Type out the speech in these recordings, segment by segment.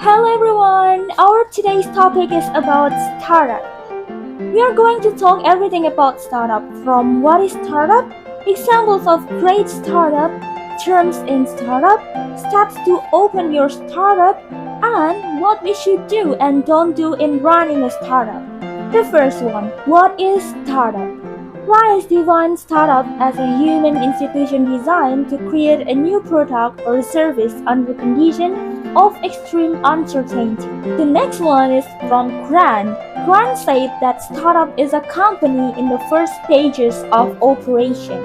Hello everyone! Our today's topic is about startup. We are going to talk everything about startup from what is startup, examples of great startup, terms in startup, steps to open your startup, and what we should do and don't do in running a startup. The first one, what is startup? Rise defines startup as a human institution designed to create a new product or service under conditions of extreme uncertainty. The next one is from Grant. Grant said that startup is a company in the first stages of operation.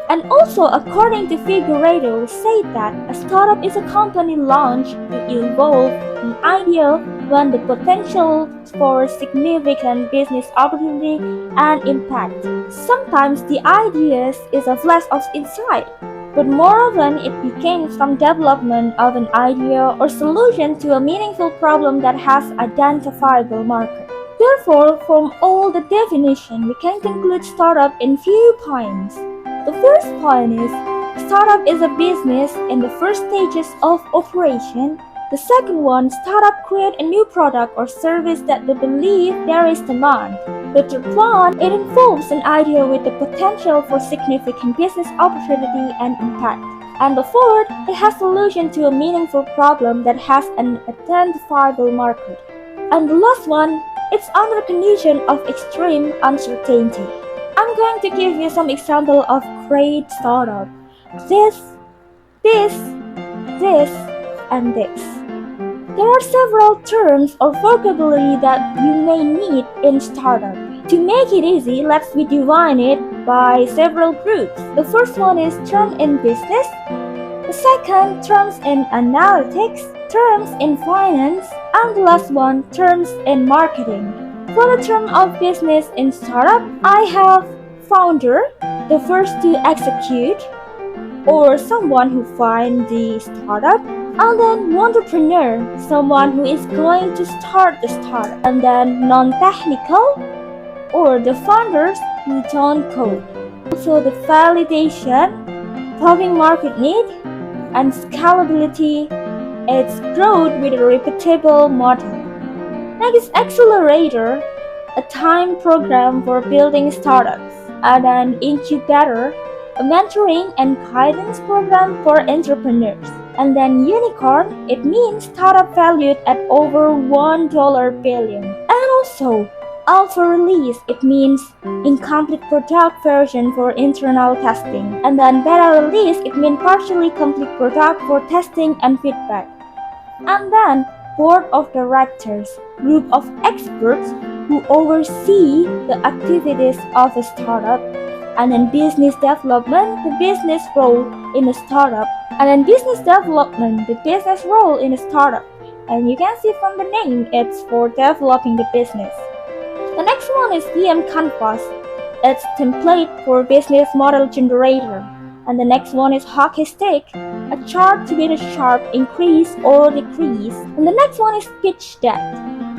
And also, according to Figueredo, said that a startup is a company launched to evolve an idea when the potential for significant business opportunity and impact. Sometimes the idea is a flash of insight, but more often it becomes from development of an idea or solution to a meaningful problem that has identifiable market. Therefore, from all the definition, we can conclude startup in few points. The first point is startup is a business in the first stages of operation. The second one, startup create a new product or service that they believe there is demand. The third one, it involves an idea with the potential for significant business opportunity and impact. And the fourth, it has solution to a meaningful problem that has an identifiable market. And the last one, it's under condition of extreme uncertainty. I'm going to give you some example of great startup. This, this, and this. There are several terms or vocabulary that you may need in startup. To make it easy, let's divide it by several groups. The first one is term in business. The second, terms in analytics, terms in finance, and the last one, terms in marketing. For the term of business in startup, I have founder, the first to execute, or someone who finds the startup, and then entrepreneur, someone who is going to start the startup, and then non-technical, or the founders who don't code. Also the validation, solving market need, and scalability, its growth with a repeatable model. Next, accelerator, a time program for building startups, and an incubator, a mentoring and guidance program for entrepreneurs. And then unicorn, it means startup valued at over $1 billion. And also alpha release, it means incomplete product version for internal testing. And then beta release, it means partially complete product for testing and feedback. And then board of directors, group of experts who oversee the activities of a startup. And then business development, the business role in a startup. And then business development, the business role in a startup. And you can see from the name, it's for developing the business. The next one is DM Canvas. It's template for business model generator. And the next one is hockey stick, a chart to be the sharp increase or decrease. And the next one is pitch deck,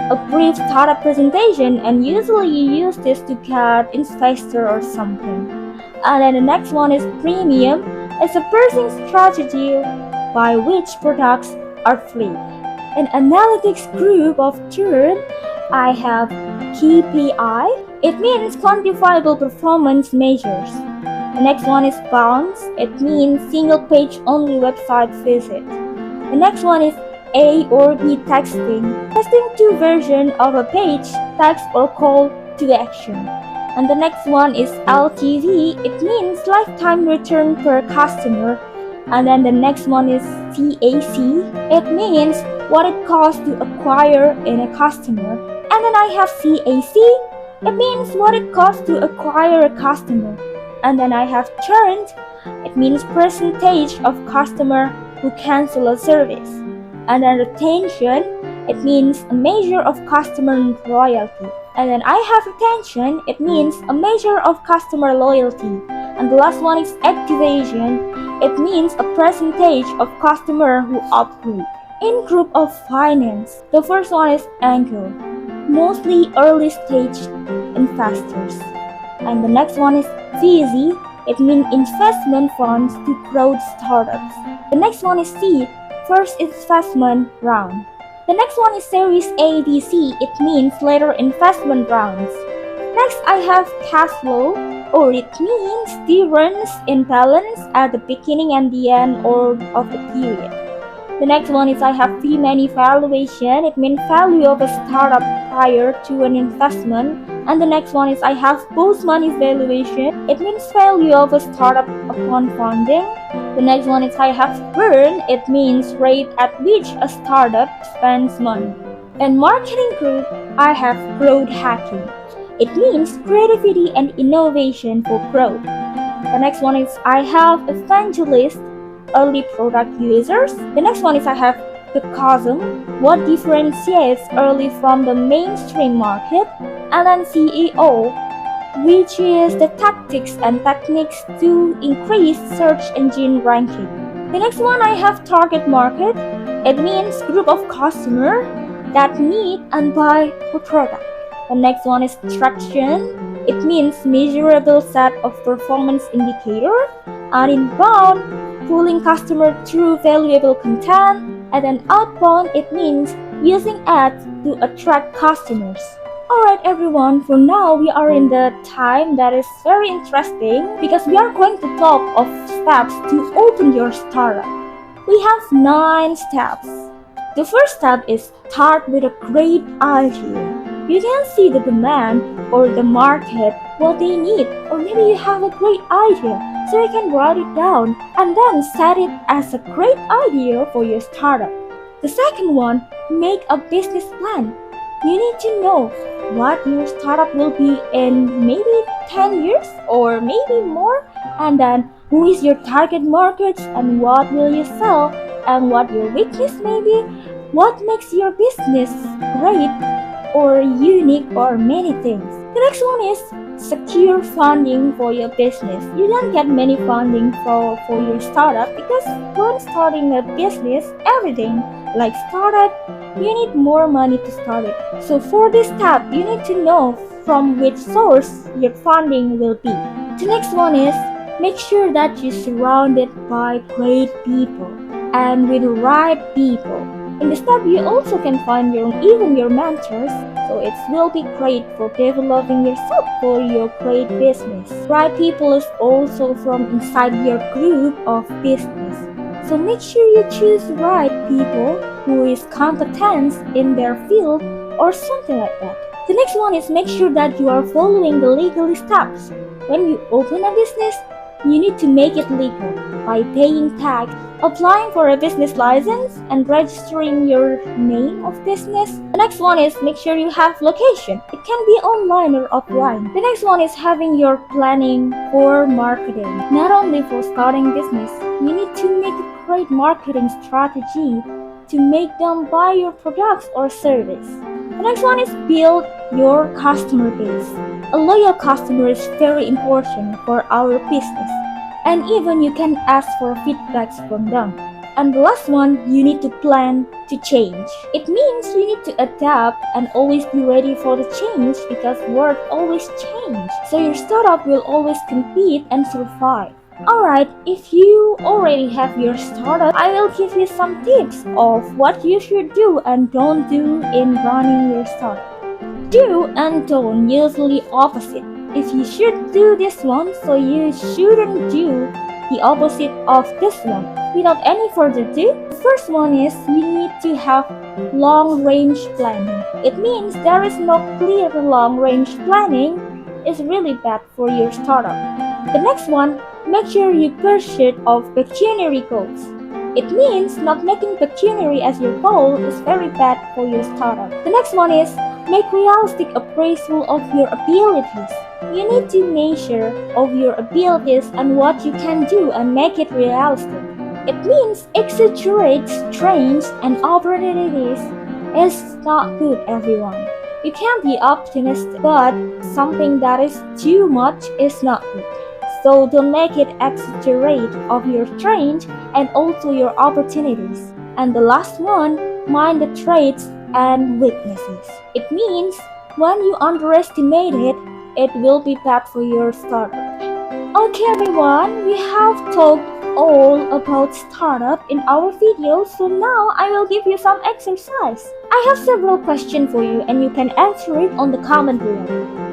a brief startup presentation, and usually you use this to get investor or something. And then the next one is premium. It's a pricing strategy by which products are free. An analytics group of term, I have KPI. It means quantifiable performance measures. The next one is bounce. It means single page only website visit. The next one is A or B texting. Testing two versions of a page, text or call to action. And the next one is LTV. It means lifetime return per customer. And then the next one is CAC. It means what it costs to acquire in a customer. And then I have CAC. It means what it costs to acquire a customer. And then I have churn. It means percentage of customer who cancel a service. And then retention, it means a measure of customer loyalty. And then I have retention, it means a measure of customer loyalty. And the last one is activation, it means a percentage of customer who upgrade. In group of finance, the first one is angel, mostly early stage investors. And the next one is VC, it means investment funds to grow startups. The next one is seed, first investment round. The next one is Series A, B, C. It means later investment rounds. Next, I have cash flow, or it means difference in balance at the beginning and the end of the period. The next one is I have pre-money valuation. It means value of a startup prior to an investment. And the next one is I have post-money valuation. It means value of a startup upon funding. The next one is I have burn. It means rate at which a startup spends money. In marketing group, I have growth hacking. It means creativity and innovation for growth. The next one is I have evangelist, early product users. The next one is I have the cosm, what differentiates early from the mainstream market. And then CEO, which is the tactics and techniques to increase search engine ranking. The next one I have target market. It means group of customers that need and buy a product. The next one is traction. It means measurable set of performance indicator. And inbound, pulling customer through valuable content. And then outbound, it means using ads to attract customers. Alright everyone, for now we are in the time that is very interesting because we are going to talk of steps to open your startup. We have 9 steps. The first step is start with a great idea. You can see the demand or the market, what they need, or maybe you have a great idea, so you can write it down and then set it as a great idea for your startup. The second one, make a business plan. You need to know what your startup will be in maybe 10 years or maybe more, and then who is your target market and what will you sell and what your weakness may be, what makes your business great or unique or many things. The next one is secure funding for your business. You don't get many funding for your startup because when starting a business, everything like startup, you need more money to start it. So for this step, you need to know from which source your funding will be. The next one is make sure that you're surrounded by great people and with the right people. In the step, you also can find even your mentors, so it will be great for developing yourself for your great business. Right people is also from inside your group of business. So make sure you choose right people who is competent in their field or something like that. The next one is make sure that you are following the legal steps. When you open a business, you need to make it legal by paying tax, applying for a business license, and registering your name of business. The next one is make sure you have location. It can be online or offline. The next one is having your planning for marketing. Not only for starting business, you need to make a great marketing strategy to make them buy your products or service. The next one is build your customer base. A loyal customer is very important for our business, and even you can ask for feedbacks from them. And the last one, you need to plan to change. It means you need to adapt and always be ready for the change because world always change. So your startup will always compete and survive. Alright, if you already have your startup, I will give you some tips of what you should do and don't do in running your startup. Do and don't usually opposite. If you should do this one, so you shouldn't do the opposite of this one. Without any further ado, the first one is you need to have long-range planning. It means there is no clear long-range planning. It's really bad for your startup. The next one, make sure you pursue of pecuniary goals. It means not making pecuniary as your goal is very bad for your startup. The next one is make realistic appraisal of your abilities. You need to measure of your abilities and what you can do and make it realistic. It means exaggerate strengths and opportunities is not good, everyone. You can be optimistic, but something that is too much is not good. So don't make it exaggerate of your strengths and also your opportunities. And the last one, mind the traits and weaknesses. It means when you underestimate it, it will be bad for your startup. Okay everyone, we have talked all about startup in our video, so now I will give you some exercise. I have several questions for you and you can answer it on the comment below.